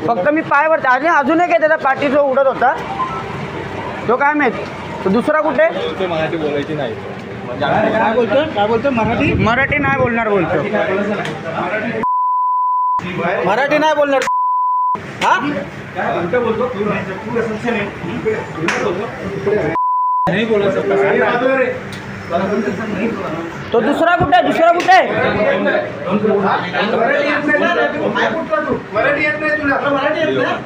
फक्त मी पायवरती आणि अजून एक आहे त्याचा पाठी जो उडत होता तो काय माहित. तो दुसरा कुठे मराठी बोलायची नाही. काय बोलतो मराठी नाही बोलणार बोलतो. मराठी नाही बोलणार हा नाही बोलायचं. तो दुसरा कुठे मराठी येत नाही तुला. मराठी येत नाही.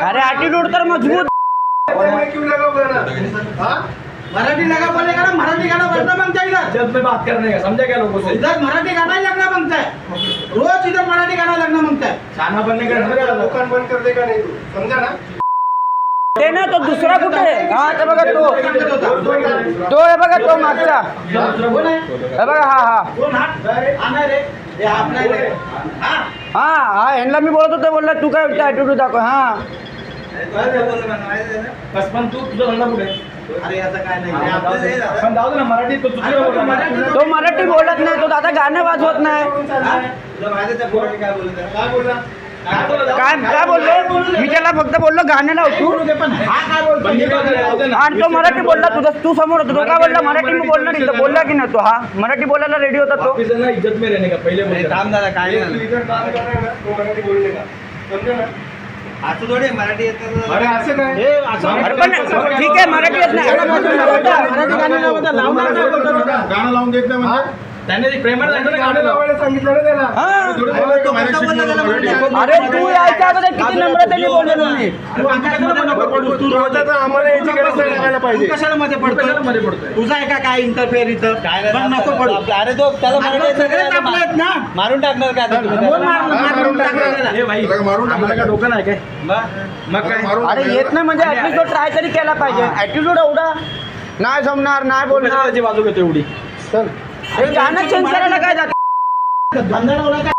अरे ॲटिट्यूड तर मजबूत. मराठी लगा बोलेगा ना, मराठी गाना बजना मांगता है इधर. जब में बात करने का समझा क्या लोगों से. इधर मराठी गाना ही लगना मांगता है. रोज इधर मराठी गाना लगना मांगता है. खाना बनने का दुकान बंद कर देगा नहीं तू, समझा ना. ते ना तो दुसरा कुठे आहे. हा ते बघा तो हे बघा तो मागचा हे बघा. हा कोण हात आना रे, हे हात नाही रे. हां हा हा ह्यांना मी बोलत होतो बोलला तू काय ॲटिट्यूड दाखव. हा बस पण तू तुझा धंदा कुठे. अरे याचा काय नाही. पण जाऊ दे ना मराठी तो चुकीचं तो मराठी बोलत नाही. तो दादा गाणं वाजवत नाही. तुला माहिती आहे त्या पोराने काय बोलत आहे? काय बोलला. काय बोललो मी त्याला फक्त बोललो गाणं लाव तू. पण हा काय बोलतो? आणि तो मराठी बोलला तू समोर होता. तो काय बोलला मराठी मी बोलला नाही. तर बोलला की नाही तो. हा मराठी बोलायला रेडी होता तो. वापिस है ना इज्जत में रहने का पहले बोल. काम झाला काय तू इधर काम कर रहा है ना, तो मराठी बोलने का, समझा ना. असं थोडे मराठी येतं. अरे असं काय. अरे पण ठीक आहे मराठी येत नाही. मराठी गाणं लावता लावणार नाही बोलतो. गाणं लावून देत नाही म्हणजे. त्याने प्रेमाने सांगितलं गाणं गाणं लाव. लावायला सांगितलं ना त्याला. हा. तो कसं बोलला त्याला मराठी? अरे तू यायच्या अगोदर किती नम्रतेने बोललेलो मी. तू आमच्याकडे नको पडू. तू रोजाचा आम्हाला याची गरज नाही लागायला तू पाहिजे. कशाला मध्ये कशाला पडतो? मध्ये पडतोय. तुझा आहे का काय इंटरफेअर इथं? पण नको पडू. अरे तो त्याला आपलं सगळेच आपले आहेत ना. मारून टाकणार का आता तुम्ही कोण त्याला? मारून टाकलं त्याला? हे भाई तुला मारून आम्हाला काय डोकं नाही काय. मग काय अरे येत नाही म्हणजे ऍटलीस्ट तो ट्राय तरी केला पाहिजे. ॲटिट्यूड एवढा नाही जमणार नाही बोलणार. त्याची बाजू घेतो एवढी. हे गाणं चेंज करायला काय जातं. धंदा लावला काय?